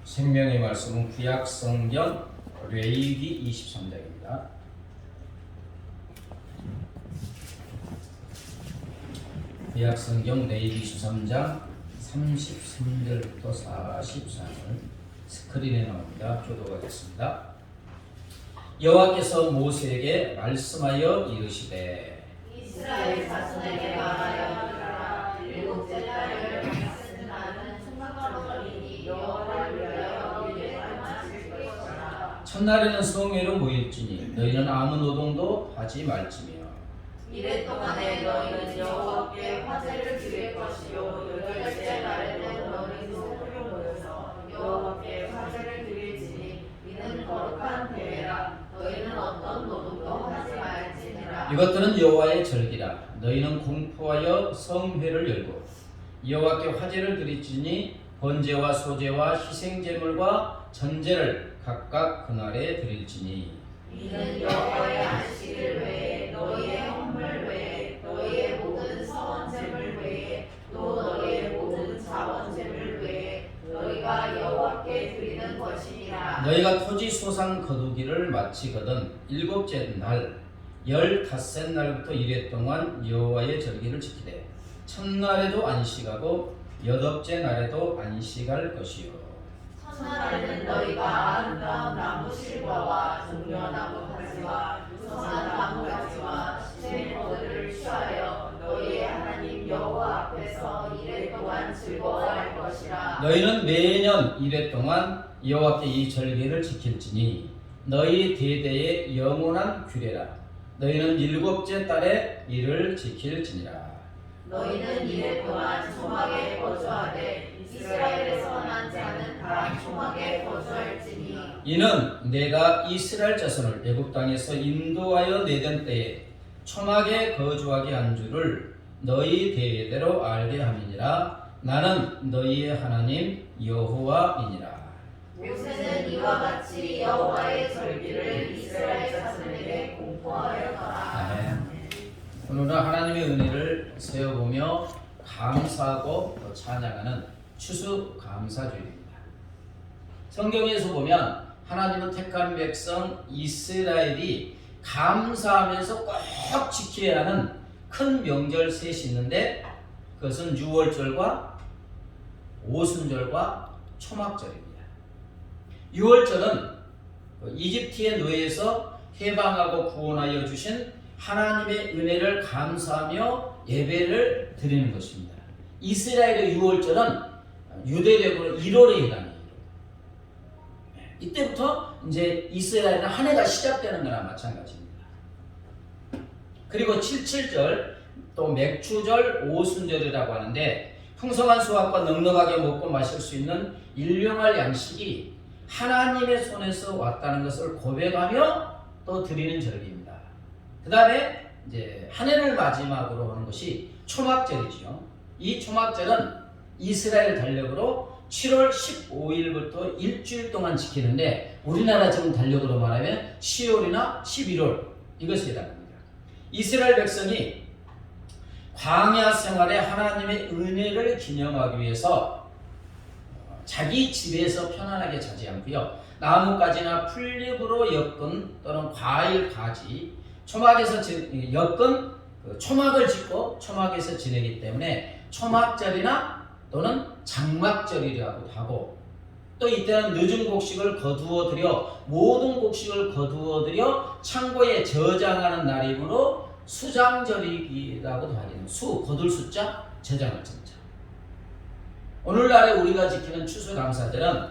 생명의 말씀은 구약 성경 레위기 23장입니다. 구약 성경 레위기 23장 33절부터 44절 스크린에 나옵니다. 교독하겠습니다. 여호와께서 모세에게 말씀하여 이르시되 이스라엘 자손에게 말하여 이르라. 일곱째 달을 쓰는 날은 충만거리니 여호와를 위하여 예배를 마칠 것이라. 첫날에는 성회로 모일지니 너희는 아무 노동도 하지 말지며 이래 동안에 너희는 여호와께 화제를 드릴 것이요 여덟째 날에는 너희는 성으로 모여서 여호와께 화제를 드릴지니 이는 거룩한 대회라. 너희는 어떤 노동도 하지 말지니라. 이것들은 여호와의 절기라. 너희는 공포하여 성회를 열고 여호와께 화제를 드릴지니 번제와 소제와 희생제물과 전제를 각각 그날에 드릴지니 이는 여호와의 안식일 외에 너희의 헌물 외에 너희의 모든 서원제물 외에 또 너희의 모든 자원제물 외에 너희가 여호와께 드리는 것이니라. 너희가 토지 소상 거두기를 마치거든 일곱째 날 15날부터 이래 동안 여호와의 절기를 지키되 첫날에도 안식하고 여덟째 날에도 안식할 것이요. 첫날에는 너희가 아름다운 나무 실과와 종려나무 가지와 유성한 나무 가지와 시내포도를 취하여 너희의 하나님 여호와 앞에서 이래 동안 즐거워할 것이라. 너희는 매년 이래 동안 여호와께 이 절기를 지킬지니 너희 대대의 영원한 규례라. 너희는 일곱째 달에 이를 지킬지니라. 너희는 이래 동안 초막에 거주하되 이스라엘에서 난 자는 다 초막에 거주할지니 이는 내가 이스라엘 자손을 애굽 땅에서 인도하여 내던 때에 초막에 거주하게 한 줄을 너희 대대로 알게 함이니라. 나는 너희의 하나님 여호와이니라. 모세는 이와 같이 여호와의 절기를 이스라엘 자손에게 공포하였더라. 아멘. 오늘은 하나님의 은혜를 세어보며 감사하고 또 찬양하는 추수감사주일입니다. 성경에서 보면 하나님은 택한 백성 이스라엘이 감사하면서 꼭 지켜야 하는 큰 명절 셋이 있는데 그것은 유월절과 오순절과 초막절입니다. 유월절은 이집트의 노예에서 해방하고 구원하여 주신 하나님의 은혜를 감사하며 예배를 드리는 것입니다. 이스라엘의 유월절은 유대력으로 1월에 해당해요. 이때부터 이제 이스라엘은 한 해가 시작되는 거나 마찬가지입니다. 그리고 77절 또 맥추절 오순절이라고 하는데 풍성한 수확과 넉넉하게 먹고 마실 수 있는 일용할 양식이 하나님의 손에서 왔다는 것을 고백하며 또 드리는 절기입니다. 그 다음에 이제 한 해를 마지막으로 하는 것이 초막절이죠. 이 초막절은 이스라엘 달력으로 7월 15일부터 일주일 동안 지키는데 우리나라 지금 달력으로 말하면 10월이나 11월 이것이 해당합니다. 이스라엘 백성이 광야 생활에 하나님의 은혜를 기념하기 위해서 자기 집에서 편안하게 자지 않고요. 나뭇가지나 풀잎으로 엮은 또는 과일 가지 초막에서 엮은 초막을 짓고 초막에서 지내기 때문에 초막절이나 또는 장막절이라고 하고 또 이때는 늦은 곡식을 거두어 들여 모든 곡식을 거두어 들여 창고에 저장하는 날이므로 수장절이라고도 하겠네요. 수 거둘 숫자 저장할 숫자. 오늘날에 우리가 지키는 추수감사절은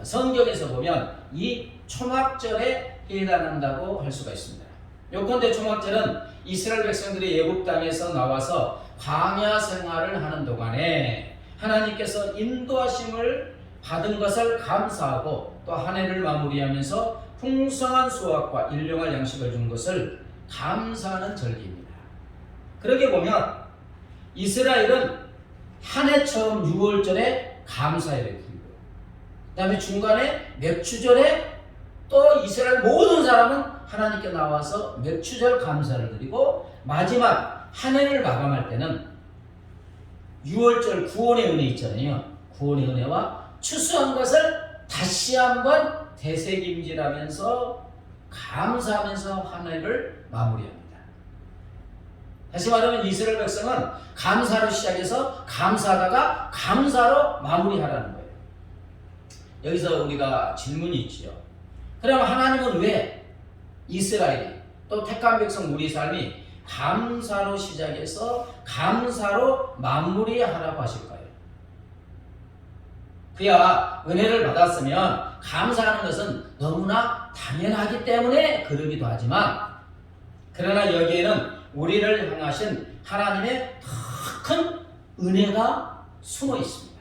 성경에서 보면 이 초막절에 해당한다고 할 수가 있습니다. 요컨대 초막절은 이스라엘 백성들이 애굽 땅에서 나와서 광야 생활을 하는 동안에 하나님께서 인도하심을 받은 것을 감사하고 또 한 해를 마무리하면서 풍성한 수확과 일용할 양식을 준 것을 감사하는 절기입니다. 그러게 보면 이스라엘은 한 해 처음 6월절에 감사예를 드리고 그 다음에 중간에 맥추절에 또 이스라엘 모든 사람은 하나님께 나와서 맥추절 감사를 드리고 마지막 한 해를 마감할 때는 6월절 구원의 은혜 있잖아요. 구원의 은혜와 추수한 것을 다 다시 한번 되새김질하면서 감사하면서 한 해를 마무리합니다. 다시 말하면 이스라엘 백성은 감사로 시작해서 감사하다가 감사로 마무리하라는 거예요. 여기서 우리가 질문이 있지요. 그럼 하나님은 왜 이스라엘이 또 택한 백성 우리 삶이 감사로 시작해서 감사로 마무리하라고 하실까요? 그야 은혜를 받았으면 감사하는 것은 너무나 당연하기 때문에 그러기도 하지만, 그러나 여기에는 우리를 향하신 하나님의 더 큰 은혜가 숨어 있습니다.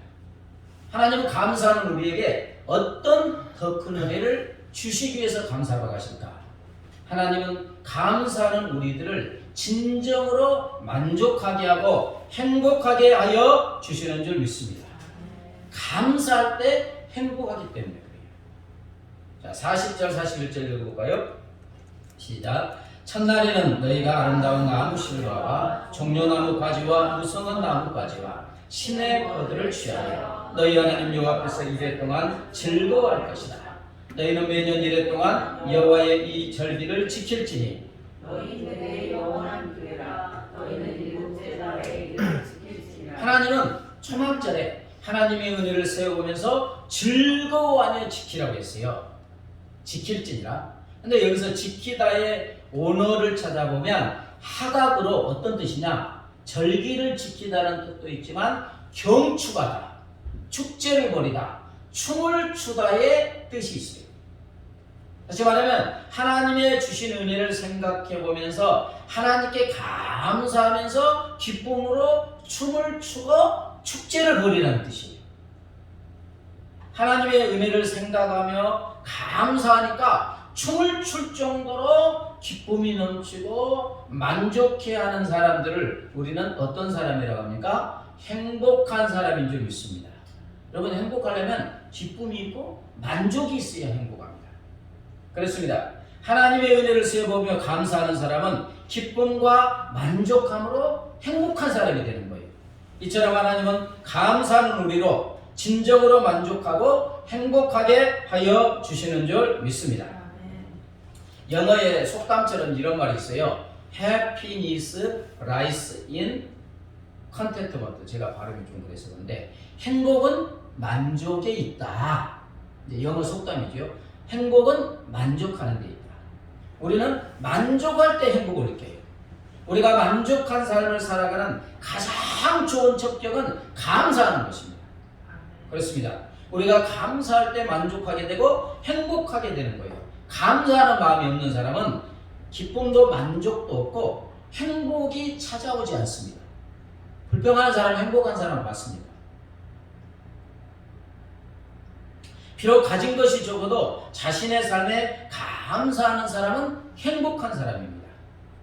하나님은 감사하는 우리에게 어떤 더 큰 은혜를 주시기 위해서 감사하러 가실까? 하나님은 감사하는 우리들을 진정으로 만족하게 하고 행복하게 하여 주시는 줄 믿습니다. 감사할 때 행복하기 때문에 그래요. 자, 40절 41절 읽어볼까요? 시작. 첫날에는 너희가 아름다운 나무 실과와 종려나무 가지와 무성한 나무 가지와 신의 포도를 취하여 너희 하나님 여호와 앞에서 이래 동안 즐거워할 것이다. 너희는 매년 이래 동안 여호와의 이 절기를 지킬지니 너희는 내 영원한 교회라. 너희는 일곱째 날에 이를 지킬지니라. 하나님은 초막절에 하나님의 은혜를 세워보면서 즐거워하며 지키라고 했어요. 지킬지니라. 근데 여기서 지키다의 언어를 찾아보면 하각으로 어떤 뜻이냐? 절기를 지키다는 뜻도 있지만 경축하다, 축제를 벌이다, 춤을 추다의 뜻이 있어요. 다시 말하면 하나님의 주신 은혜를 생각해 보면서 하나님께 감사하면서 기쁨으로 춤을 추고 축제를 벌이라는 뜻이에요. 하나님의 은혜를 생각하며 감사하니까 춤을 출 정도로 기쁨이 넘치고 만족해하는 사람들을 우리는 어떤 사람이라고 합니까? 행복한 사람인 줄 믿습니다. 여러분, 행복하려면 기쁨이 있고 만족이 있어야 행복합니다. 그렇습니다. 하나님의 은혜를 세어보며 감사하는 사람은 기쁨과 만족함으로 행복한 사람이 되는 거예요. 이처럼 하나님은 감사하는 우리로 진정으로 만족하고 행복하게 하여 주시는 줄 믿습니다. 영어의 속담처럼 이런 말이 있어요. Happiness lies in contentment. 제가 발음이 좀 그래서 그런데 행복은 만족에 있다. 이제 영어 속담이죠. 행복은 만족하는 데 있다. 우리는 만족할 때 행복을 느껴요. 우리가 만족한 삶을 살아가는 가장 좋은 척격은 감사하는 것입니다. 그렇습니다. 우리가 감사할 때 만족하게 되고 행복하게 되는 거예요. 감사하는 마음이 없는 사람은 기쁨도 만족도 없고 행복이 찾아오지 않습니다. 불평하는 사람, 행복한 사람 맞습니다. 비록 가진 것이 적어도 자신의 삶에 감사하는 사람은 행복한 사람입니다.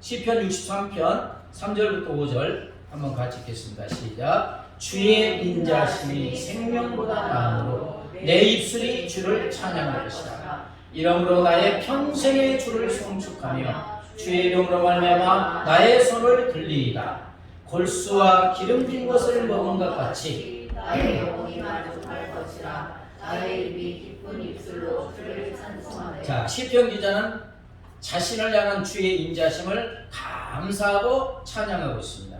시편 63편 3절부터 5절 한번 같이 읽겠습니다. 시작. 주의 인자심이 생명보다 나으므로 내 입술이 주를 찬양할 것이다. 이러므로 나의 평생의 주를 송축하며 주의 이름으로 말미암아 나의 손을 들리이다. 골수와 기름진 것을 먹은 것 같이 나의 영혼이 만족할 것이라. 나의 입이 기쁜 입술로 주를 찬송하네. 자, 시편 기자는 자신을 향한 주의 인자심을 감사하고 찬양하고 있습니다.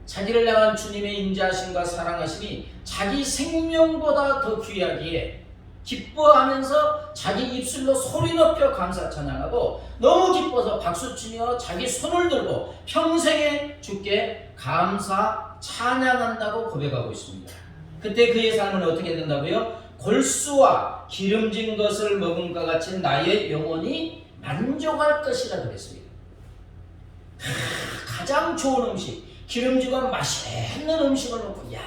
자기를 향한 주님의 인자심과 사랑하심이 자기 생명보다 더 귀하기에 기뻐하면서 자기 입술로 소리 높여 감사 찬양하고 너무 기뻐서 박수치며 자기 손을 들고 평생에 주께 감사 찬양한다고 고백하고 있습니다. 그때 그의 삶은 어떻게 된다고요? 골수와 기름진 것을 먹은 것 같이 나의 영혼이 만족할 것이라 그랬습니다. 가장 좋은 음식, 기름지고 맛있는 음식을 먹고 야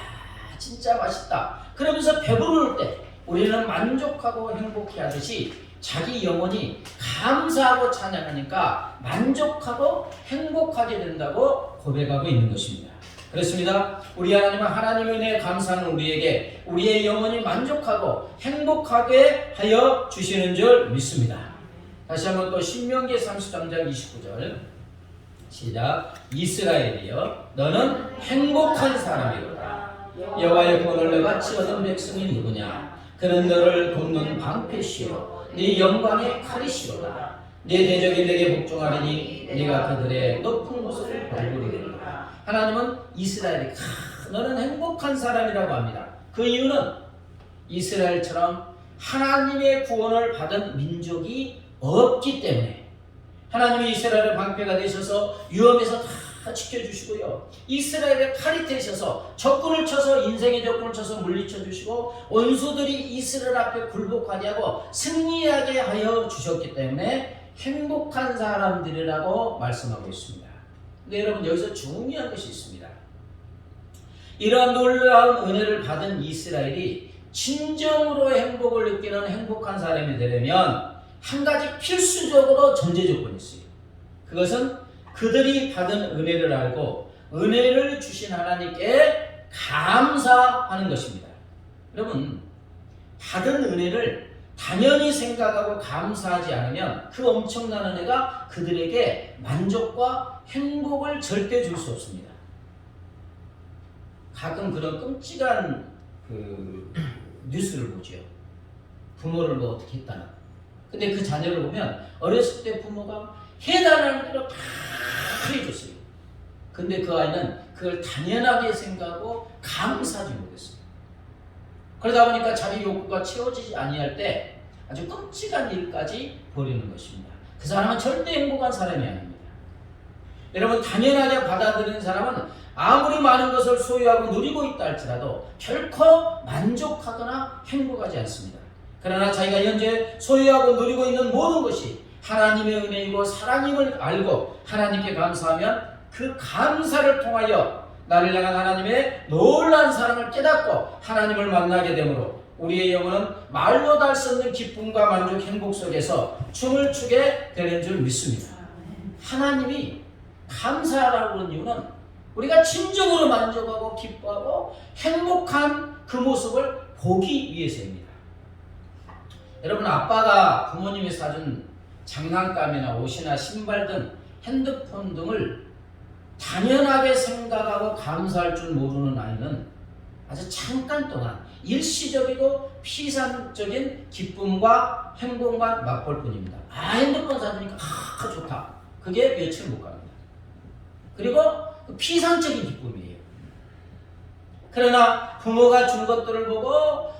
진짜 맛있다 그러면서 배부를 때 우리는 만족하고 행복해 하듯이 자기 영혼이 감사하고 찬양하니까 만족하고 행복하게 된다고 고백하고 있는 것입니다. 그렇습니다. 우리 하나님은 하나님의 은혜에 감사하는 우리에게 우리의 영혼이 만족하고 행복하게 하여 주시는 줄 믿습니다. 다시 한번 또 신명기 33장 29절 시작. 이스라엘이여 너는 행복한 사람이로다. 여호와의 구원을 내가 얻은 백성이 누구냐? 그는 너를 돕는 방패시요 네 영광의 칼이시로다. 네 대적이 내게 복종하리니 네가 그들의 높은 곳을 밟으리라. 하나님은 이스라엘이 너는 행복한 사람이라고 합니다. 그 이유는 이스라엘처럼 하나님의 구원을 받은 민족이 없기 때문에 하나님이 이스라엘의 방패가 되셔서 위험에서 다 지켜주시고요. 이스라엘의 칼이 되셔서 적군을 쳐서 인생의 적군을 쳐서 물리쳐 주시고 원수들이 이스라엘 앞에 굴복하게 하고 승리하게 하여 주셨기 때문에 행복한 사람들이라고 말씀하고 있습니다. 근데 여러분 여기서 중요한 것이 있습니다. 이러한 놀라운 은혜를 받은 이스라엘이 진정으로 행복을 느끼는 행복한 사람이 되려면 한 가지 필수적으로 전제 조건이 있어요. 그것은 그들이 받은 은혜를 알고 은혜를 주신 하나님께 감사하는 것입니다. 여러분, 받은 은혜를 당연히 생각하고 감사하지 않으면 그 엄청난 은혜가 그들에게 만족과 행복을 절대 줄 수 없습니다. 가끔 그런 끔찍한 뉴스를 보죠. 부모를 뭐 어떻게 했다나. 근데 그 자녀를 보면 어렸을 때 부모가 해달라는 대로 다 해줬어요. 근데 그 아이는 그걸 당연하게 생각하고 감사하지 못했어요. 그러다 보니까 자기 욕구가 채워지지 아니할 때 아주 끔찍한 일까지 벌이는 것입니다. 그 사람은 절대 행복한 사람이 아닙니다. 여러분, 당연하게 받아들이는 사람은 아무리 많은 것을 소유하고 누리고 있다 할지라도 결코 만족하거나 행복하지 않습니다. 그러나 자기가 현재 소유하고 누리고 있는 모든 것이 하나님의 은혜이고 사랑임을 알고 하나님께 감사하면 그 감사를 통하여 나를 향한 하나님의 놀라운 사랑을 깨닫고 하나님을 만나게 되므로 우리의 영혼은 말로 달 수 없는 기쁨과 만족, 행복 속에서 춤을 추게 되는 줄 믿습니다. 하나님이 감사하라고 하는 이유는 우리가 진정으로 만족하고 기뻐하고 행복한 그 모습을 보기 위해서입니다. 여러분, 아빠가 부모님이 사준 장난감이나 옷이나 신발 등 핸드폰 등을 당연하게 생각하고 감사할 줄 모르는 아이는 아주 잠깐 동안 일시적이고 피상적인 기쁨과 행복만 맛볼 뿐입니다. 핸드폰 사주니까 좋다. 그게 며칠 못 갑니다. 그리고 피상적인 기쁨이에요. 그러나 부모가 준 것들을 보고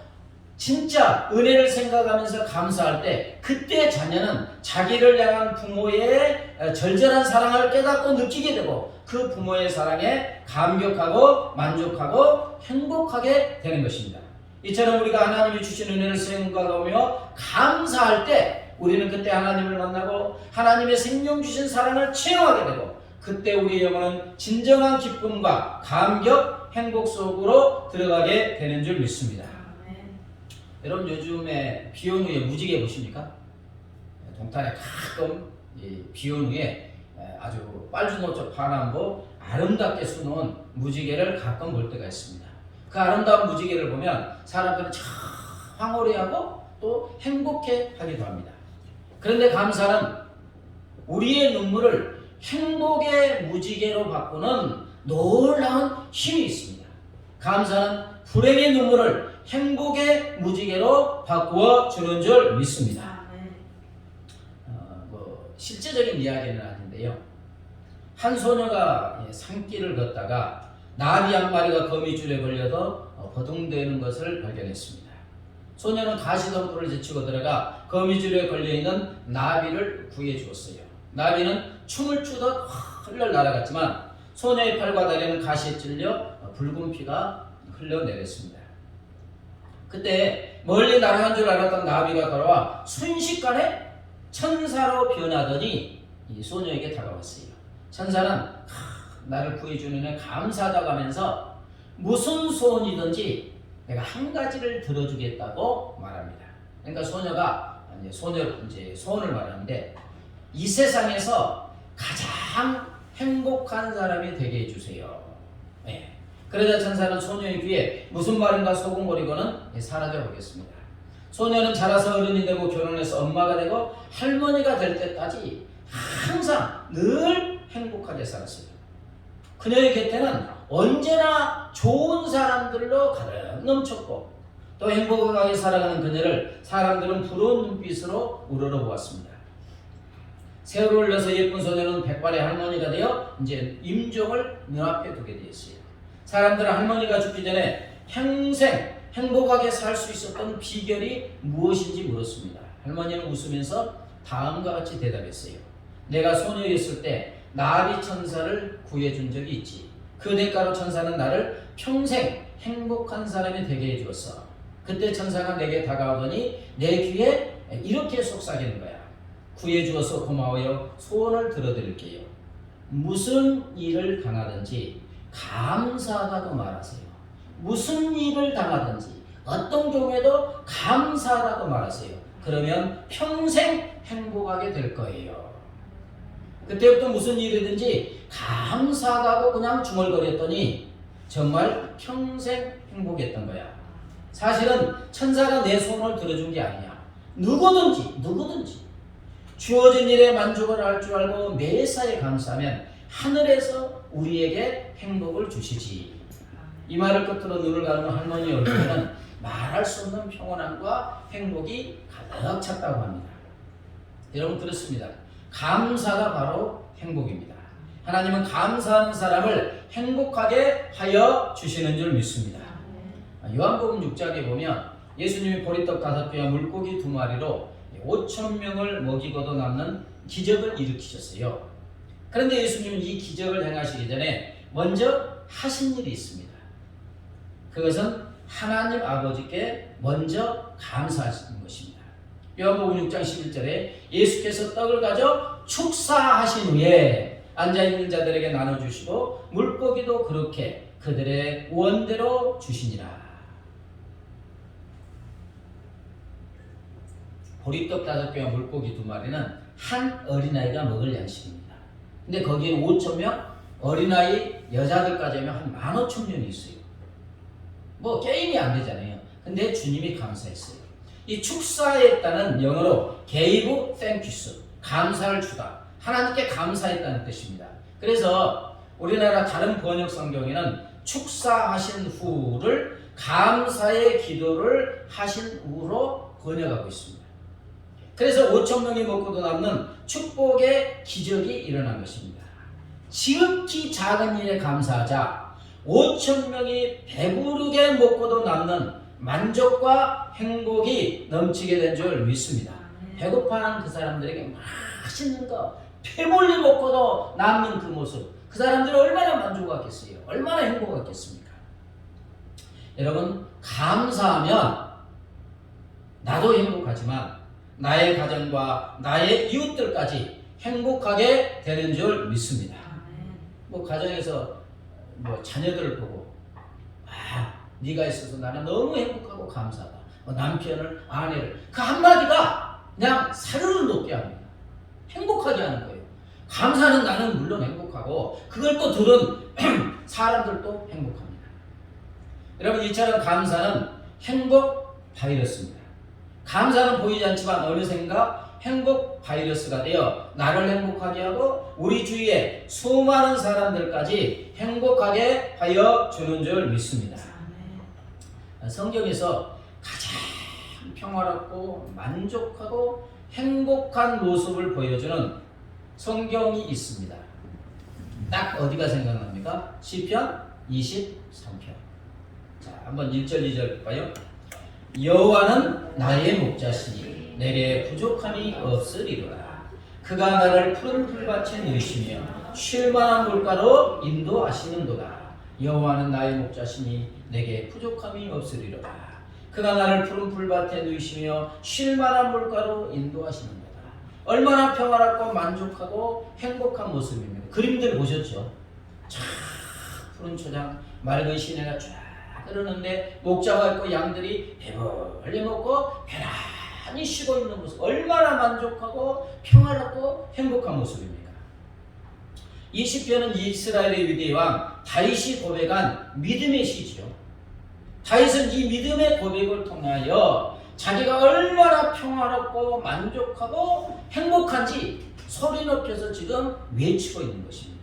진짜 은혜를 생각하면서 감사할 때 그때 자녀는 자기를 향한 부모의 절절한 사랑을 깨닫고 느끼게 되고 그 부모의 사랑에 감격하고 만족하고 행복하게 되는 것입니다. 이처럼 우리가 하나님이 주신 은혜를 생각하며 감사할 때 우리는 그때 하나님을 만나고 하나님의 생명 주신 사랑을 체험하게 되고 그때 우리의 영혼은 진정한 기쁨과 감격, 행복 속으로 들어가게 되는 줄 믿습니다. 여러분, 요즘에 비 온 후에 무지개 보십니까? 동탄에 가끔 비 온 후에 아주 빨주노초 파남보 아름답게 수놓은 무지개를 가끔 볼 때가 있습니다. 그 아름다운 무지개를 보면 사람들은 참 황홀해하고 또 행복해 하기도 합니다. 그런데 감사는 우리의 눈물을 행복의 무지개로 바꾸는 놀라운 힘이 있습니다. 감사는 불행의 눈물을 행복의 무지개로 바꾸어 주는 줄 믿습니다. 실제적인 이야기는 아닌데요. 한 소녀가 산길을 걷다가 나비 한 마리가 거미줄에 걸려도 버둥대는 것을 발견했습니다. 소녀는 가시덤불을 제치고 들어가 거미줄에 걸려있는 나비를 구해 주었어요. 나비는 춤을 추듯 흘러 날아갔지만 소녀의 팔과 다리는 가시에 찔려 붉은 피가 흘러내렸습니다. 그때 멀리 날아간 줄 알았던 나비가 돌아와 순식간에 천사로 변하더니 이 소녀에게 다가왔어요. 천사는 나를 구해주는 애 감사하다고 하면서 무슨 소원이든지 내가 한 가지를 들어주겠다고 말합니다. 그러니까 소녀가 소원을 말하는데 이 세상에서 가장 행복한 사람이 되게 해주세요. 네. 그러자 천사는 소녀의 귀에 무슨 말인가 소곤거리고는 사라져 보겠습니다. 소녀는 자라서 어른이 되고 결혼해서 엄마가 되고 할머니가 될 때까지 항상 늘 행복하게 살았어요. 그녀의 곁에는 언제나 좋은 사람들로 가득 넘쳤고 또 행복하게 살아가는 그녀를 사람들은 부러운 눈빛으로 우러러보았습니다. 세월을 흘려서 예쁜 소녀는 백발의 할머니가 되어 이제 임종을 눈앞에 두게 되었어요. 사람들은 할머니가 죽기 전에 평생 행복하게 살 수 있었던 비결이 무엇인지 물었습니다. 할머니는 웃으면서 다음과 같이 대답했어요. 내가 소녀였을 때 나비 천사를 구해준 적이 있지. 그 대가로 천사는 나를 평생 행복한 사람이 되게 해주었어. 그때 천사가 내게 다가오더니 내 귀에 이렇게 속삭이는 거야. 구해주어서 고마워요. 소원을 들어드릴게요. 무슨 일을 당하든지 감사하다고 말하세요. 무슨 일을 당하든지 어떤 경우에도 감사하다고 말하세요. 그러면 평생 행복하게 될 거예요. 그때부터 무슨 일이든지 감사하다고 그냥 중얼거렸더니 정말 평생 행복했던 거야. 사실은 천사가 내 소원을 들어준 게 아니야. 누구든지 주어진 일에 만족을 할 줄 알고 매사에 감사하면 하늘에서 우리에게 행복을 주시지. 이 말을 끝으로 눈을 감은 할머니 얼굴에는 말할 수 없는 평온함과 행복이 가득 찼다고 합니다. 여러분 그렇습니다. 감사가 바로 행복입니다. 하나님은 감사하는 사람을 행복하게 하여 주시는 줄 믿습니다. 요한복음 6장에 보면 예수님이 보리떡 5개와 물고기 2마리로 5,000명을 먹이고도 남는 기적을 일으키셨어요. 그런데 예수님은 이 기적을 행하시기 전에 먼저 하신 일이 있습니다. 그것은 하나님 아버지께 먼저 감사하시는 것입니다. 요한복음 6장 11절에 예수께서 떡을 가져 축사하신 후에 앉아있는 자들에게 나눠주시고 물고기도 그렇게 그들의 원대로 주시니라. 보리떡 5개와 물고기 2마리는 한 어린아이가 먹을 양식입니다. 근데 거기에 5,000명, 어린아이, 여자들까지 하면 한 15,000명이 있어요. 뭐 게임이 안 되잖아요. 근데 주님이 감사했어요. 이 축사했다는 영어로 gave thanks, 감사를 주다. 하나님께 감사했다는 뜻입니다. 그래서 우리나라 다른 번역 성경에는 축사하신 후를 감사의 기도를 하신 후로 번역하고 있습니다. 그래서 5,000명이 먹고도 남는 축복의 기적이 일어난 것입니다. 지극히 작은 일에 감사하자 5,000명이 배부르게 먹고도 남는 만족과 행복이 넘치게 된 줄 믿습니다. 배고파하는 그 사람들에게 맛있는 거 배불리 먹고도 남는 그 모습, 그 사람들은 얼마나 만족하겠어요? 얼마나 행복하겠습니까? 여러분, 감사하면 나도 행복하지만 나의 가정과 나의 이웃들까지 행복하게 되는 줄 믿습니다. 뭐 가정에서 뭐 자녀들을 보고 네가 있어서 나는 너무 행복하고 감사하다. 남편을, 아내를 그 한마디가 그냥 사르르 돋게 합니다. 행복하게 하는 거예요. 감사는 나는 물론 행복하고 그걸 또 들은 사람들도 행복합니다. 여러분 이처럼 감사는 행복 바이러스입니다. 감사는 보이지 않지만 어느샌가 행복 바이러스가 되어 나를 행복하게 하고 우리 주위에 수많은 사람들까지 행복하게 하여 주는 줄 믿습니다. 성경에서 가장 평화롭고 만족하고 행복한 모습을 보여주는 성경이 있습니다. 딱 어디가 생각납니까? 시편 23편. 자, 한번 1절 2절 볼까요? 여호와는 나의 목자시니 내게 부족함이 없으리로다. 그가 나를 푸른 풀밭에 누이시며 쉴 만한 물가로 인도하시는도다. 여호와는 나의 목자시니 내게 부족함이 없으리로다. 그가 나를 푸른 풀밭에 누이시며 쉴 만한 물가로 인도하시는도다. 얼마나 평화롭고 만족하고 행복한 모습입니다. 그림들 보셨죠? 참 푸른 초장, 맑은 시내가 쫙 흐르는데 목자가 있고 양들이 배불리 먹고 편안히 쉬고 있는 모습, 얼마나 만족하고 평화롭고 행복한 모습입니까? 이 시편은 이스라엘의 위대의 왕 다윗이 고백한 믿음의 시죠. 다윗은 이 믿음의 고백을 통하여 자기가 얼마나 평화롭고 만족하고 행복한지 소리 높여서 지금 외치고 있는 것입니다.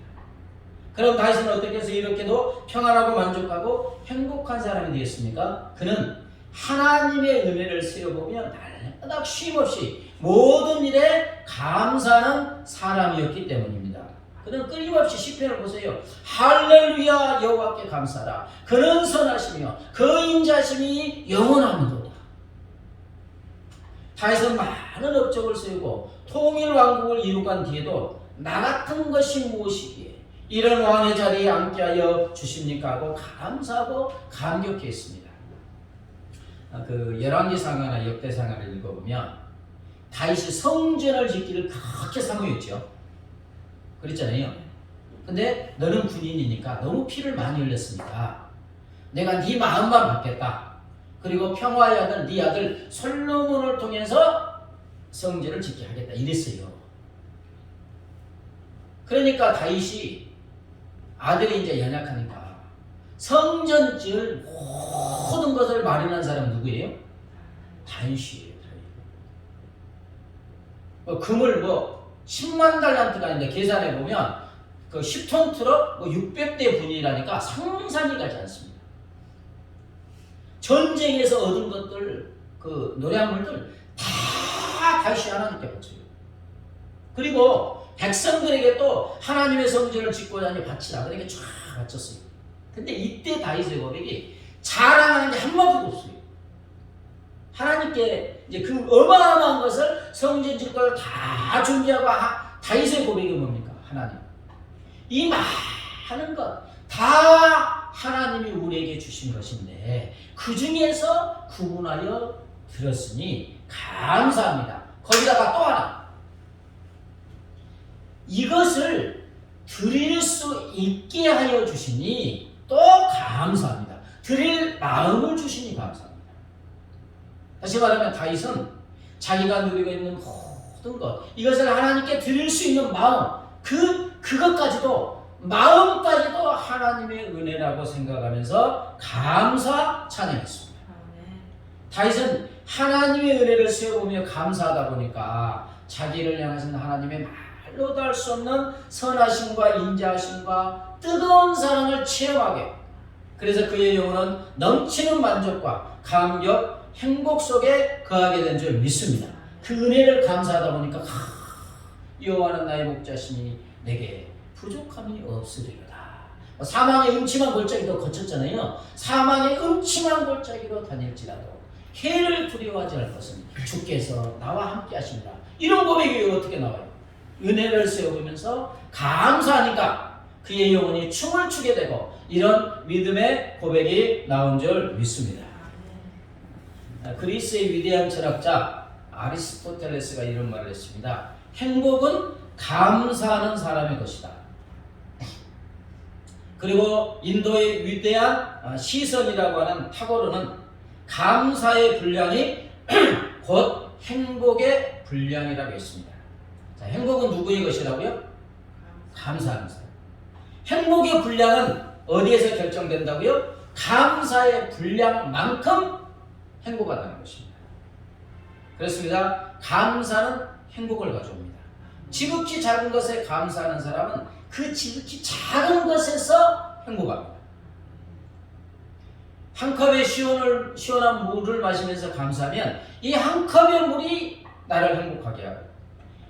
그럼 다윗은 어떻게 해서 이렇게도 평안하고 만족하고 행복한 사람이 되었습니까? 그는 하나님의 은혜를 세어보며 날마다 쉼없이 모든 일에 감사하는 사람이었기 때문입니다. 그는 끊임없이 시편을 보세요. 할렐루야 여호와께 감사하라. 그는 선하시며 그 인자심이 영원하도다. 다윗은 많은 업적을 세우고 통일 왕국을 이루간 뒤에도 나 같은 것이 무엇이기에 이런 왕의 자리에 앉게하여 주십니까 하고 감사하고 감격했습니다. 그 열왕기상하나 역대상하를 읽어보면 다윗이 성전을 짓기를 그렇게 사모했죠. 그랬잖아요. 근데 너는 군인이니까 너무 피를 많이 흘렸으니까 내가 네 마음만 받겠다. 그리고 평화의 아들 네 아들 솔로몬을 통해서 성전을 짓게 하겠다 이랬어요. 그러니까 다윗이 아들이 이제 연약하니까 성전 지을 모든 것을 마련한 사람은 누구예요? 다윗이에요. 금을 10만 달란트가 있는데 계산해 보면 그 10톤 트럭 600대 분이라니까 상상이 가지 않습니다. 전쟁에서 얻은 것들 그 노량물들 다 다시 하나님께 바쳐요. 그리고 백성들에게 또 하나님의 성전을 짓고자 하니 바치라 그렇게 쫙 바쳤어요. 근데 이때 다윗의 고백이 자랑하는 게 한마디도 없어요. 하나님께 이제 그 어마어마한 것을 성전 짓을 다 준비하고 다윗의 고백이 뭡니까? 하나님. 이 많은 것 다 하나님이 우리에게 주신 것인데 그 중에서 구분하여 들었으니 감사합니다. 거기다가 또 하나. 이것을 드릴 수 있게 하여 주시니 또 감사합니다. 드릴 마음을 주시니 감사합니다. 다시 말하면 다윗은 자기가 누리고 있는 모든 것 이것을 하나님께 드릴 수 있는 마음 그것까지도 마음까지도 하나님의 은혜라고 생각하면서 감사 찬양했습니다. 다윗은 하나님의 은혜를 세워보며 감사하다 보니까 자기를 향하신 하나님의 말로도 할 수 없는 선하심과 인자하심과 뜨거운 사랑을 체험하게 그래서 그의 영혼은 넘치는 만족과 감격, 행복 속에 거하게 된 줄 믿습니다. 그 은혜를 감사하다 보니까 여호와는 나의 목자시니 내게 부족함이 없으리로다. 사망의 음침한 골짜기도 거쳤잖아요. 사망의 음침한 골짜기로 다닐지라도 해를 두려워하지 않을 것은 주께서 나와 함께 하십니다. 이런 고백이 어떻게 나와요? 은혜를 세워보면서 감사하니까 그의 영혼이 춤을 추게 되고 이런 믿음의 고백이 나온 줄 믿습니다. 그리스의 위대한 철학자 아리스토텔레스가 이런 말을 했습니다. 행복은 감사하는 사람의 것이다. 그리고 인도의 위대한 시선이라고 하는 타고르는 감사의 분량이 곧 행복의 분량이라고 했습니다. 자, 행복은 누구의 것이라고요? 감사하는 사람. 행복의 분량은 어디에서 결정된다고요? 감사의 분량만큼 행복하다는 것입니다. 그렇습니다. 감사는 행복을 가져옵니다. 지극히 작은 것에 감사하는 사람은 그 지극히 작은 것에서 행복합니다. 한 컵의 시원한 물을 마시면서 감사하면 이 한 컵의 물이 나를 행복하게 하고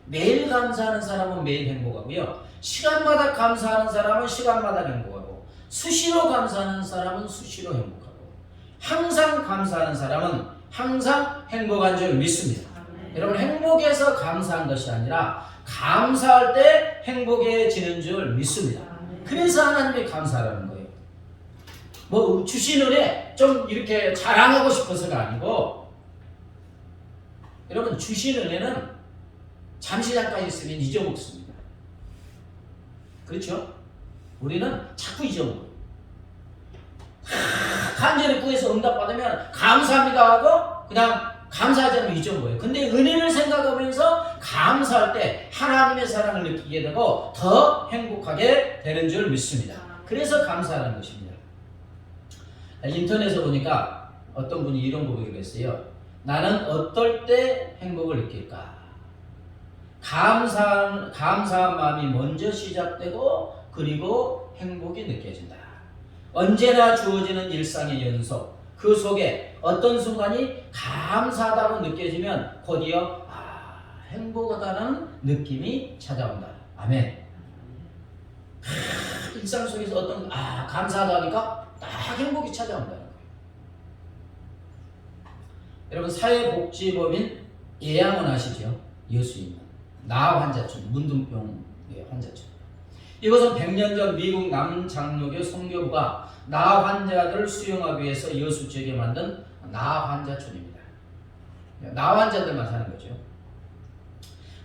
매일 감사하는 사람은 매일 행복하고요. 시간마다 감사하는 사람은 시간마다 행복하고 수시로 감사하는 사람은 수시로 행복하고 항상 감사하는 사람은 항상 행복한 줄 믿습니다. 여러분 행복해서 감사한 것이 아니라 감사할 때 행복해지는 줄 믿습니다. 그래서 하나님이 감사하는 거예요. 뭐 주신 은혜 좀 이렇게 자랑하고 싶어서가 아니고 여러분 주신 은혜는 잠시 잠깐 있으면 잊어먹습니다. 그렇죠? 우리는 자꾸 잊어먹어요. 간절히 구해서 응답받으면 감사합니다 하고 그냥 감사하지 않으면 잊어먹어요. 근데 은혜를 생각하면서 감사할 때 하나님의 사랑을 느끼게 되고 더 행복하게 되는 줄 믿습니다. 그래서 감사하는 것입니다. 인터넷에 보니까 어떤 분이 이런 고백을 했어요. 나는 어떨 때 행복을 느낄까? 감사한 마음이 먼저 시작되고 그리고 행복이 느껴진다. 언제나 주어지는 일상의 연속 그 속에 어떤 순간이 감사하다고 느껴지면 곧이어 행복하다는 느낌이 찾아온다. 아멘. 일상 속에서 어떤 감사하다 하니까 딱 행복이 찾아온다는 거예요. 여러분 사회복지법인 예양원 아시죠? 여수 있는 나 환자촌, 문둥병의 환자촌. 이것은 100년 전 미국 남장로교 선교부가 나 환자들을 수용하기 위해서 여수 지역에 만든 나 환자촌입니다. 나 환자들만 사는 거죠.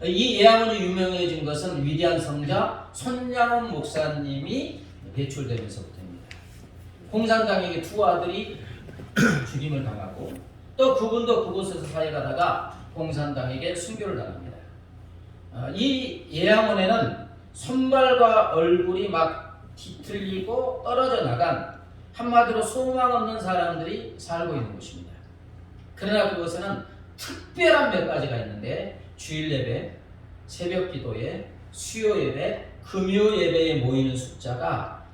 이 예양원이 유명해진 것은 위대한 성자 손양원 목사님이 배출되면서부터입니다. 공산당에게 두 아들이 죽임을 당하고 또 그분도 그곳에서 살아가다가 공산당에게 순교를 당합니다. 이 예양원에는 손발과 얼굴이 막 뒤틀리고 떨어져 나간 한마디로 소망 없는 사람들이 살고 있는 곳입니다. 그러나 그곳에는 특별한 몇 가지가 있는데 주일 예배, 새벽 기도회, 수요 예배, 금요 예배에 모이는 숫자가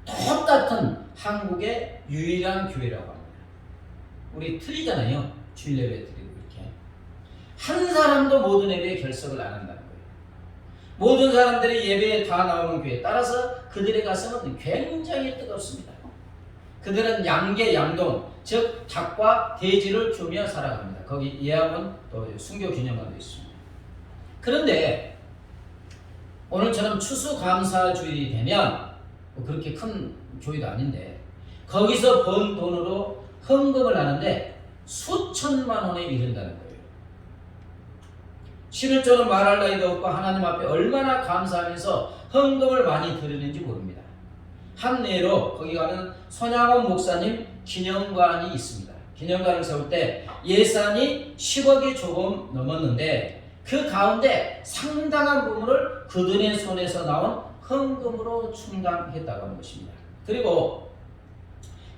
똑같은 한국의 유일한 교회라고 합니다. 우리 틀리잖아요. 주일 예배 드리고 이렇게. 한 사람도 모든 예배에 결석을 안 한다는 거예요. 모든 사람들이 예배에 다 나오는 교회. 따라서 그들의 가슴은 굉장히 뜨겁습니다. 그들은 양계, 양동, 즉 닭과 돼지를 주며 살아갑니다. 거기 예양원 또 순교 기념관도 있습니다. 그런데 오늘처럼 추수감사주일이 되면 그렇게 큰 교회도 아닌데 거기서 번 돈으로 헌금을 하는데 수천만 원에 이른다는 거예요. 11조는 말할 나위도 없고 하나님 앞에 얼마나 감사하면서 헌금을 많이 드리는지 모릅니다. 한 예로 거기 가면 손양원 목사님 기념관이 있습니다. 기념관을 세울 때 예산이 10억이 조금 넘었는데 그 가운데 상당한 부분을 그들의 손에서 나온 헌금으로 충당했다고 하는 것입니다. 그리고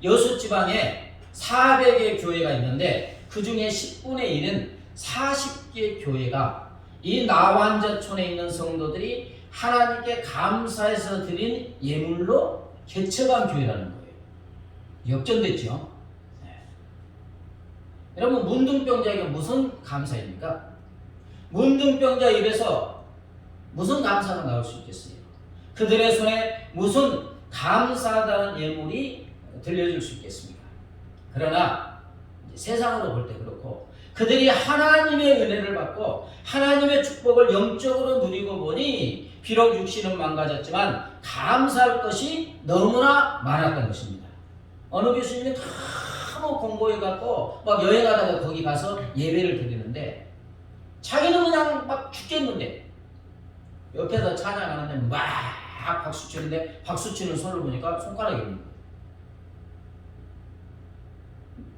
여수 지방에 400개 교회가 있는데 그 중에 10분의 1은 40개 교회가 이 나환자촌에 있는 성도들이 하나님께 감사해서 드린 예물로 개척한 교회라는 거예요. 역전됐죠. 네. 여러분 문둥병자에게 무슨 감사입니까? 문둥병자 입에서 무슨 감사가 나올 수 있겠어요? 그들의 손에 무슨 감사하다는 예물이 들려줄 수 있겠습니까? 그러나 세상으로 볼 때 그렇고 그들이 하나님의 은혜를 받고 하나님의 축복을 영적으로 누리고 보니 비록 육신은 망가졌지만 감사할 것이 너무나 많았던 것입니다. 어느 교수님이 너무 공부해갖고 막 여행하다가 거기 가서 예배를 드리는데 자기는 그냥 막 죽겠는데 옆에서 찬양하는데 막 박수 치는데 박수 치는 손을 보니까 손가락이 없는 거예요.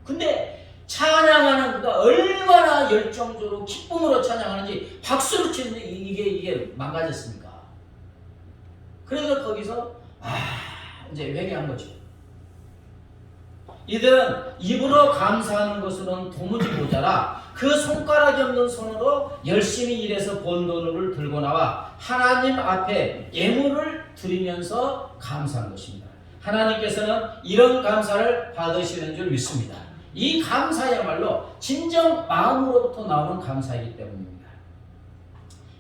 근데 찬양하는 그가 얼마나 열정적으로 기쁨으로 찬양하는지 박수를 치는데 이게 망가졌습니까? 그래서 거기서 이제 회개한 거죠. 이들은 입으로 감사하는 것으로는 도무지 모자라 그 손가락이 없는 손으로 열심히 일해서 번 돈을 들고 나와 하나님 앞에 예물을 드리면서 감사한 것입니다. 하나님께서는 이런 감사를 받으시는 줄 믿습니다. 이 감사야말로 진정 마음으로부터 나오는 감사이기 때문입니다.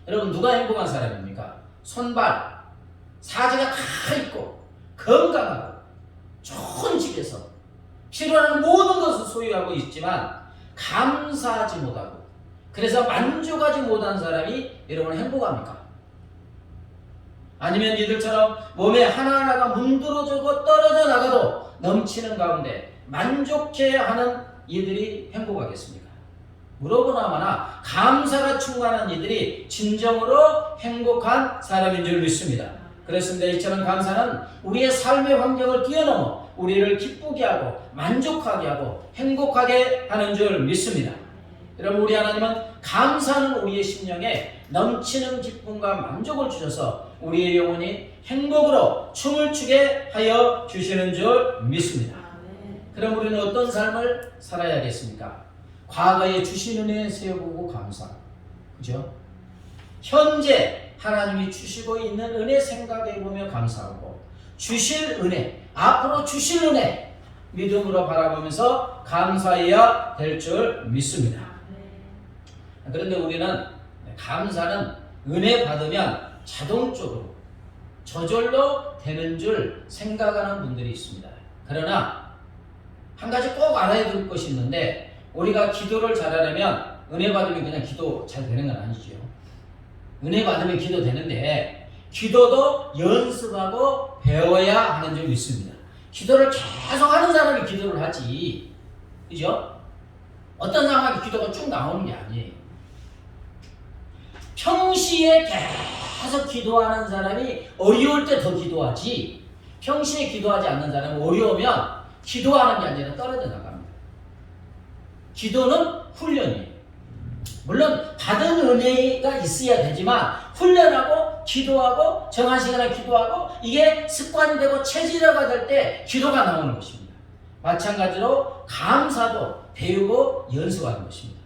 여러분 누가 행복한 사람입니까? 손발, 사지가 다 있고 건강하고 좋은 집에서 필요한 모든 것을 소유하고 있지만 감사하지 못하고 그래서 만족하지 못한 사람이 여러분 행복합니까? 아니면 이들처럼 몸에 하나하나가 문드러지고 떨어져 나가도 넘치는 가운데 만족해하는 이들이 행복하겠습니까? 물어보나마나 감사가 충만한 이들이 진정으로 행복한 사람인 줄 믿습니다. 그렇습니다. 이처럼 감사는 우리의 삶의 환경을 뛰어넘어 우리를 기쁘게 하고 만족하게 하고 행복하게 하는 줄 믿습니다. 여러분 우리 하나님은 감사는 우리의 심령에 넘치는 기쁨과 만족을 주셔서 우리의 영혼이 행복으로 춤을 추게 하여 주시는 줄 믿습니다. 그럼 우리는 어떤 삶을 살아야겠습니까? 과거에 주신 은혜 세워보고 감사. 그죠? 현재 하나님이 주시고 있는 은혜 생각해보며 감사하고 주실 은혜, 앞으로 주실 은혜 믿음으로 바라보면서 감사해야 될 줄 믿습니다. 그런데 우리는 감사는 은혜 받으면 자동적으로 저절로 되는 줄 생각하는 분들이 있습니다. 그러나 한 가지 꼭 알아야 될 것이 있는데, 우리가 기도를 잘하려면 은혜 받으면 그냥 기도 잘 되는 건 아니죠. 은혜 받으면 기도 되는데 기도도 연습하고 배워야 하는 점이 있습니다. 기도를 계속 하는 사람이 기도를 하지, 그죠? 어떤 사람이 기도가 쭉 나오는 게 아니에요. 평시에 계속 기도하는 사람이 어려울 때 더 기도하지, 평시에 기도하지 않는 사람은 어려우면 기도하는 게 아니라 떨어져 나갑니다. 기도는 훈련이에요. 물론 받은 은혜가 있어야 되지만 훈련하고 기도하고 정한 시간에 기도하고 이게 습관이 되고 체질화가 될 때 기도가 나오는 것입니다. 마찬가지로 감사도 배우고 연습하는 것입니다.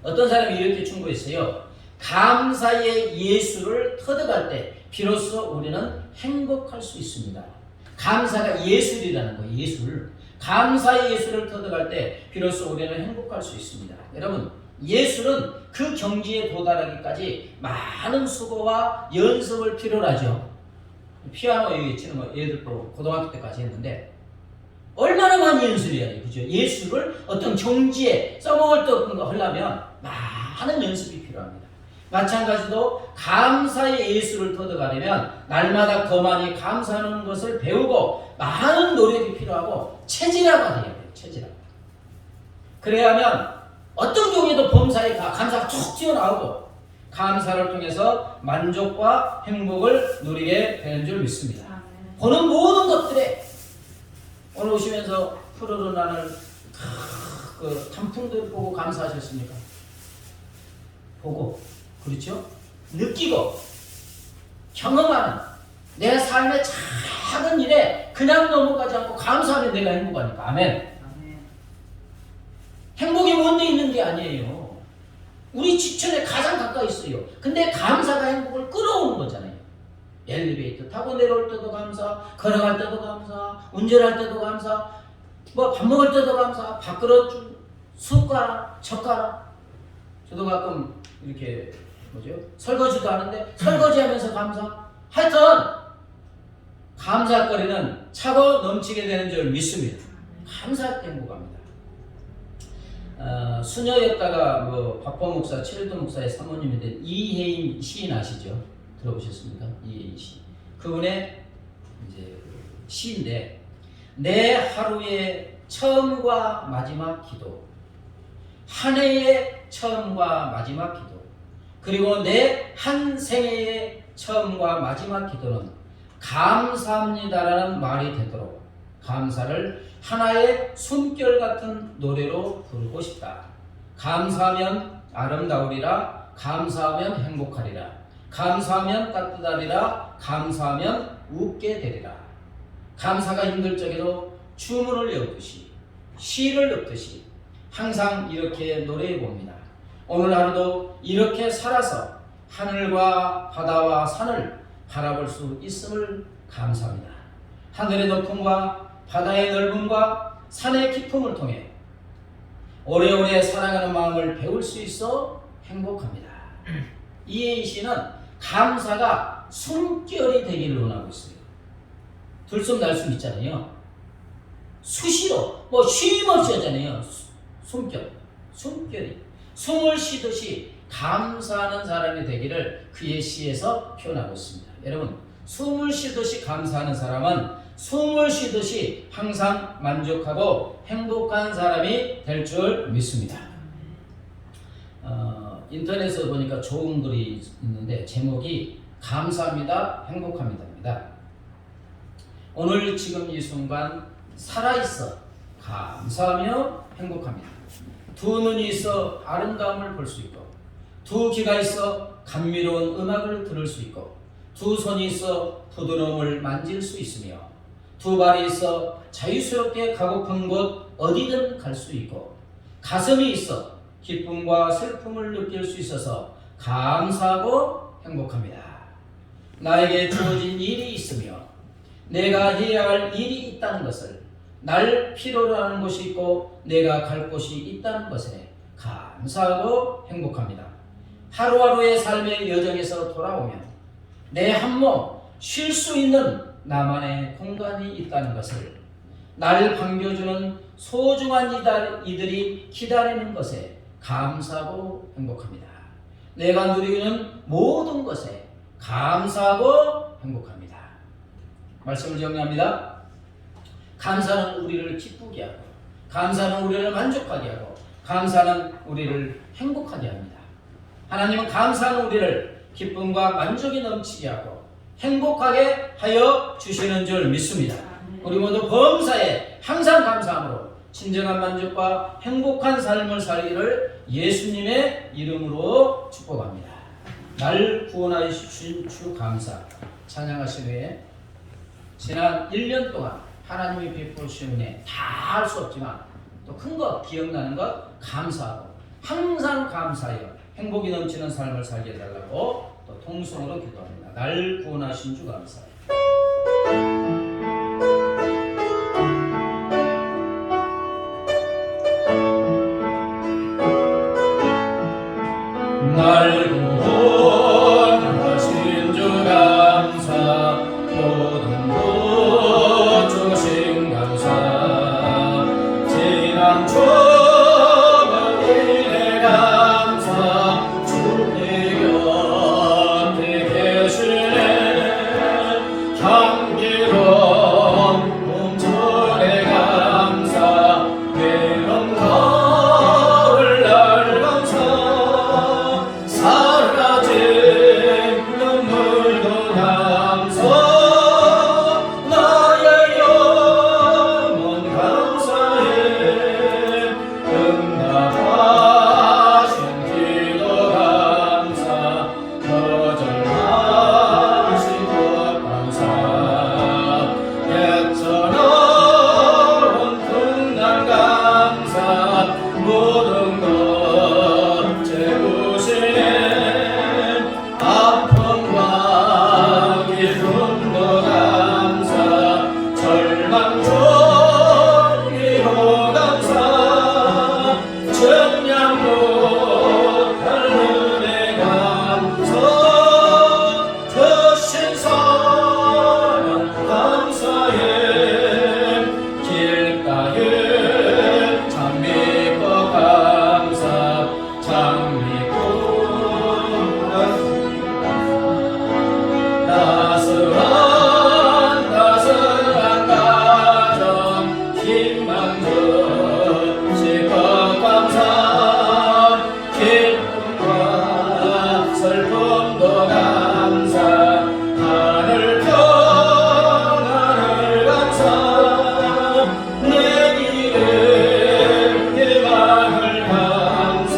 어떤 사람이 이렇게 충고했어요. 감사의 예술을 터득할 때 비로소 우리는 행복할 수 있습니다. 감사가 예술이라는 거예요. 예술. 감사의 예술을 터득할 때 비로소 우리는 행복할 수 있습니다. 여러분, 예술은 그 경지에 도달하기까지 많은 수고와 연습을 필요로 하죠. 피아노 치는 거 얘들도 고등학교 때까지 했는데 얼마나 많이 연습해야 돼요. 그죠? 예술을 어떤 경지에 써먹을 때 하려면 많은 연습이 필요합니다. 마찬가지로 감사의 예술을 터득하려면 날마다 더 많이 감사하는 것을 배우고 많은 노력이 필요하고 체질화가 돼야 돼요. 체질화. 그래야만 어떤 경우에도 범사에 감사가 툭 튀어나오고 감사를 통해서 만족과 행복을 누리게 되는 줄 믿습니다. 보는 모든 것들에 오늘 오시면서 푸르른 하늘 그 단풍들 보고 감사하셨습니까? 보고, 그렇죠? 느끼고 경험하는 내 삶의 작은 일에 그냥 넘어가지 않고 감사하면 내가 행복하니까. 아멘. 행복이 먼데 있는 게 아니에요. 우리 지천에 가장 가까이 있어요. 근데 감사가 행복을 끌어오는 거잖아요. 엘리베이터 타고 내려올 때도 감사, 걸어갈 때도 감사, 운전할 때도 감사, 뭐 밥 먹을 때도 감사, 밥그릇, 숟가락, 젓가락. 저도 가끔 이렇게 설거지도 하는데 설거지하면서 감사. 하여튼 감사거리는 차고 넘치게 되는 줄 믿습니다. 감사할 때 행복합니다. 수녀였다가 박보 목사, 칠도 목사의 사모님이 된 이혜인 시인 아시죠? 들어보셨습니까? 이혜인 시. 그분의 이제 시인데, 내 하루의 처음과 마지막 기도, 한 해의 처음과 마지막 기도, 그리고 내 한 생애의 처음과 마지막 기도는 감사합니다라는 말이 되도록 감사를 하나의 숨결 같은 노래로 부르고 싶다. 감사하면 아름다우리라, 감사하면 행복하리라, 감사하면 따뜻하리라, 감사하면 웃게 되리라. 감사가 힘들 적에도 주문을 외우듯이 시를 읊듯이 항상 이렇게 노래해 봅니다. 오늘 하루도 이렇게 살아서 하늘과 바다와 산을 바라볼 수 있음을 감사합니다. 하늘의 높음과 바다의 넓음과 산의 깊음을 통해 오래오래 사랑하는 마음을 배울 수 있어 행복합니다. 이혜인 씨는 감사가 숨결이 되기를 원하고 있어요. 들숨 날숨 있잖아요. 수시로 쉼 없이 하잖아요. 숨결이 숨을 쉬듯이 감사하는 사람이 되기를 그의 시에서 표현하고 있습니다. 여러분, 숨을 쉬듯이 감사하는 사람은 숨을 쉬듯이 항상 만족하고 행복한 사람이 될 줄 믿습니다. 인터넷에 보니까 좋은 글이 있는데 제목이 감사합니다, 행복합니다입니다. 오늘 지금 이 순간 살아있어 감사하며 행복합니다. 두 눈이 있어 아름다움을 볼 수 있고, 두 귀가 있어 감미로운 음악을 들을 수 있고, 두 손이 있어 부드러움을 만질 수 있으며, 두 발이 있어 자유스럽게 가고픈 곳 어디든 갈 수 있고, 가슴이 있어 기쁨과 슬픔을 느낄 수 있어서 감사하고 행복합니다. 나에게 주어진 일이 있으며 내가 해야 할 일이 있다는 것을 날 필요로 하는 곳이 있고 내가 갈 곳이 있다는 것에 감사하고 행복합니다. 하루하루의 삶의 여정에서 돌아오면 내 한 몸 쉴 수 있는 나만의 공간이 있다는 것을, 나를 반겨주는 소중한 이들이 기다리는 것에 감사하고 행복합니다. 내가 누리고 있는 모든 것에 감사하고 행복합니다. 말씀을 정리합니다. 감사는 우리를 기쁘게 하고, 감사는 우리를 만족하게 하고, 감사는 우리를 행복하게 합니다. 하나님은 감사는 우리를 기쁨과 만족이 넘치게 하고 행복하게 하여 주시는 줄 믿습니다. 우리 모두 범사에 항상 감사함으로 진정한 만족과 행복한 삶을 살기를 예수님의 이름으로 축복합니다. 날 구원하여 주신 주 감사 찬양하신 후에 지난 1년 동안 하나님이 베푸신 은혜 다 할 수 없지만 또 큰 것, 기억나는 것 감사하고 항상 감사하여 행복이 넘치는 삶을 살게 해달라고 또 통성으로 기도합니다. 날 구원하신 주 감사. 날 구원하신 주 감사, 모든 것 주신 감사, 지난 주간 일에 감사, 주의 곁에 계시네, 향기로운 봄철에 감사, 외로운 가을날 감사, 사라진 눈물도 감사, 나의 영혼 감사해, 응답하신 기도 감사, 거절하신 것 감사, 애처로운 훗날 감사, 모든 것 채우시네, 아픔과 기쁨도 감사, 절망 종기로 감사, 정량 못할 은혜 감사, 크신 사랑 감사해, 길가에 장미꽃 감사, 장미꽃 따스한 가정, 희망 주신 것 감사, 기쁨과 슬픔도 감사, 하늘 평안을 감사, 내 길을 희망을 감사,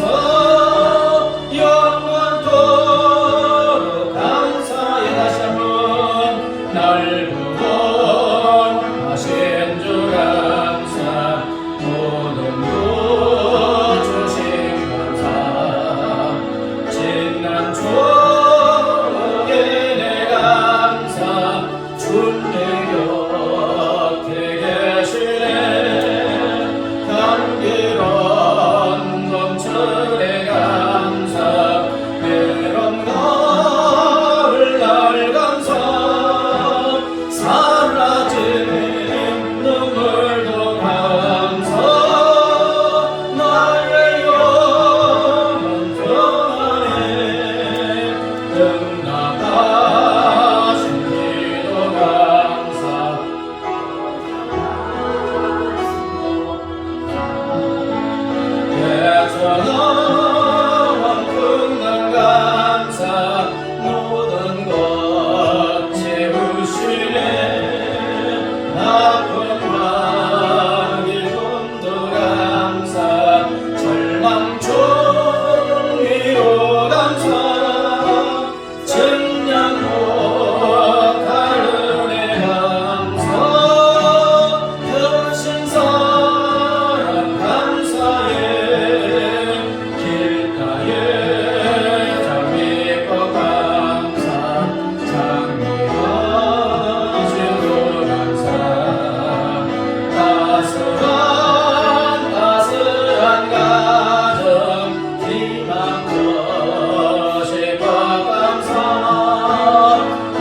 것에 감사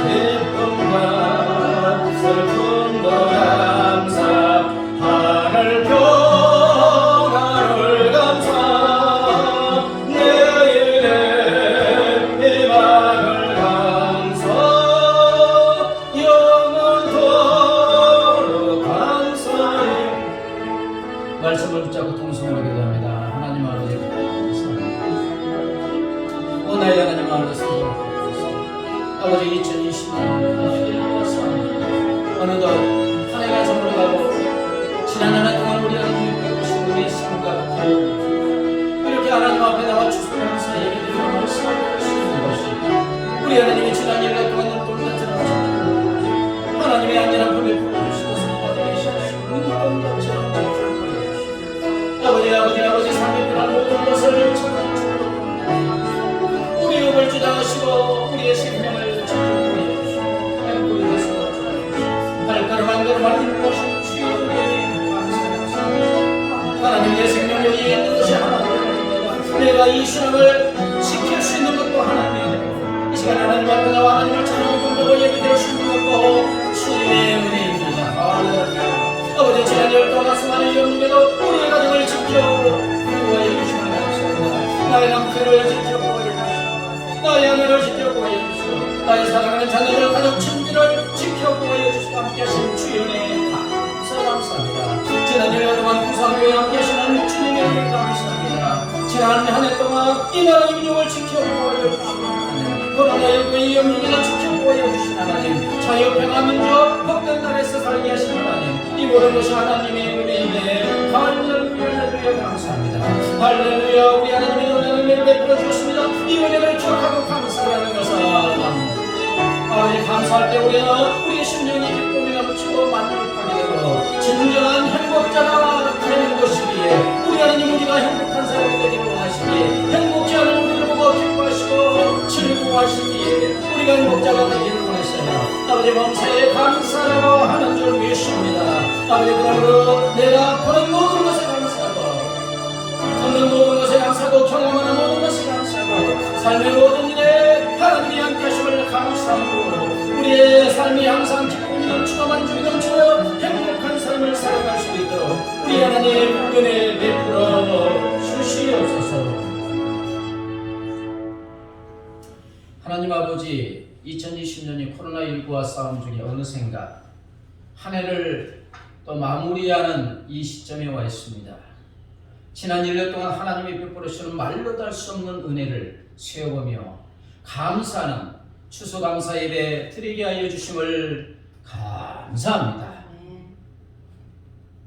기쁨과 슬픔도 감사 하늘 평안을 감사 내일의 희망을 감사 영원토록 감사해. 말씀을 붙잡고 통성으로 기도합니다. 하나님 아버지 나의 하나님 아버지 아버지 2020년 어느덧 한 해가 저물어가고 지난 한 해 동안 우리 하나님의 배우신 우리의 삶과 이렇게 하나님 앞에 나와 축복하면서 예배드리고 말씀을 드리시는 것이 우리 하나님의 지난 1년 동안 눈돌 같은 하나님의 안전한 품에 부어주시고 성과되게 하시고 눈동자처럼 아버지 삶의 변한 모든 것을 우리 욕을 주장하시고 우리의 생명을 지켜보게 해주시고 행복의 것을 발걸음 한 걸음 인도하신 주의 은혜에 감사합니다. 하나님 내 생명 여기에 있는 것이 하나님입니다. 내가 이 신앙을 지킬 수 있는 것도 하나님입니다. 이 시간 하나님 앞에 나와 하나님을 찬양하고 공부하고 예배드릴 수 있는 것도 주님의 은혜입니다. 아버지 지난 10달 동안 수많은 위험에도 우리의 가정을 지켜 보호해 주시면 감사합니다. 나의 남편을 지켜 보호해 주시고 나의 아내를 지켜 보호해 주시고 나의 사랑하는 자녀들 가족 친구를 지켜 보호해 주시고 함께 하신 주의 은혜에 감사합니다. 지난 1년 동안 부산교회 함께 하시는 주님의 은혜에 감사합니다. 지난 한 해 동안 이 나라 민족을 지켜 보호해 주시고 코로나19의 위험중에도 지켜 보호해 주신 하나님 자유 평화 민족 복된 나라에서 살게 하신 하나님 이 모든 것이 하나님의 은혜이네. 할렐루야 감사합니다. 할렐루야 우리 하나님의 은혜를 베풀어 주셨습니다. 이 은혜를 기억하고 감사하는 것은 아버지 감사할 때 우리는 우리의 심령이 기쁨이 넘치고 만족하게 되고 진정한 행복자가 되는 것이기에 우리 하나님 우리가 행복한 사람이 되기를 원하시기에 행복지 않은 우리를 보고 기뻐하시고 즐거워하시기에 우리가 행복자가 되기를 원하셔요. 아버지 범사에 감사라고 하는 줄 믿습니다. 아버지 그러므로 내가 보는 모든 것에 감사하고 듣는 모든 것에 감사하고 경험하는 모든 것에 감사하고 삶의 모든 일에 하나님이 함께 하심을 감사하고 우리의 삶이 항상 기쁨이 넘치고 만족이 넘치고 행복한 삶을 살아갈 수 있도록 우리 하나님 은혜 베풀어 주시옵소서. 하나님 아버지 2020년이 코로나19와 싸움 중에 어느샌가 한 해를 또 마무리하는 이 시점에 와 있습니다. 지난 1년 동안 하나님이 베풀으시는 말로도 할 수 없는 은혜를 세어보며 감사하는 추수감사 예배 드리게 하여 주심을 감사합니다.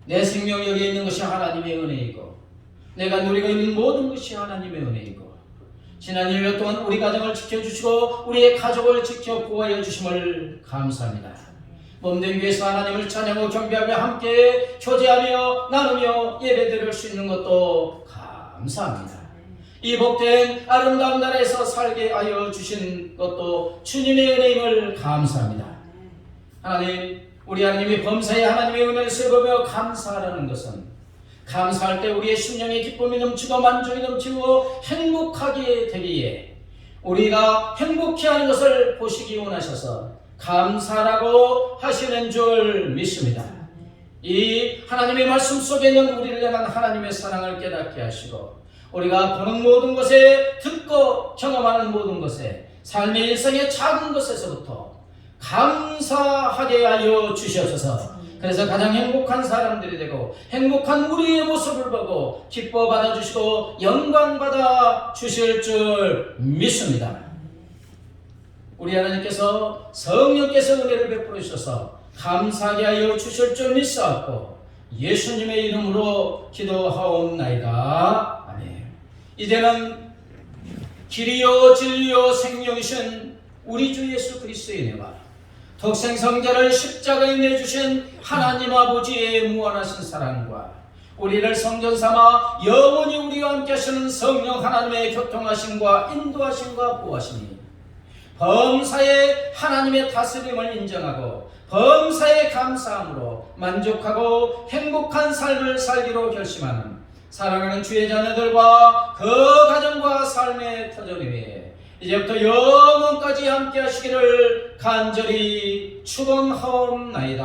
내 생명 여기에 있는 것이 하나님의 은혜이고 내가 누리고 있는 모든 것이 하나님의 은혜이고 지난 1년 동안 우리 가정을 지켜주시고 우리의 가족을 지켜 보호하여 주심을 감사합니다. 몸된 교회에서 하나님을 찬양하고 경배하며 함께 교제하며 나누며 예배드릴 수 있는 것도 감사합니다. 이 복된 아름다운 나라에서 살게 하여 주신 것도 주님의 은혜임을 감사합니다. 하나님 우리 하나님의 범사에 하나님의 은혜를 세보며 감사하라는 것은 감사할 때 우리의 심령의 기쁨이 넘치고 만족이 넘치고 행복하게 되기에 우리가 행복해하는 것을 보시기 원하셔서 감사라고 하시는 줄 믿습니다. 이 하나님의 말씀 속에 있는 우리를 향한 하나님의 사랑을 깨닫게 하시고 우리가 보는 모든 것에 듣고 경험하는 모든 것에 삶의 일상의 작은 것에서부터 감사하게 하여 주시옵소서. 그래서 가장 행복한 사람들이 되고 행복한 우리의 모습을 보고 기뻐 받아주시고 영광 받아 주실 줄 믿습니다. 우리 하나님께서 성령께서 은혜를 베풀어 주셔서 감사하게 하여 주실 줄 믿사옵고 예수님의 이름으로 기도하옵나이다. 아멘. 이제는 길이요 진리요 생명이신 우리 주 예수 그리스도의 은혜와 독생성자를 십자가에 내주신 하나님 아버지의 무한하신 사랑과 우리를 성전 삼아 영원히 우리와 함께 하시는 성령 하나님의 교통하심과 인도하심과 보호하심이 범사에 하나님의 다스림을 인정하고 범사에 감사함으로 만족하고 행복한 삶을 살기로 결심하는 사랑하는 주의 자녀들과 그 가정과 삶의 터전 위에 이제부터 영원까지 함께 하시기를 간절히 축원하옵나이다.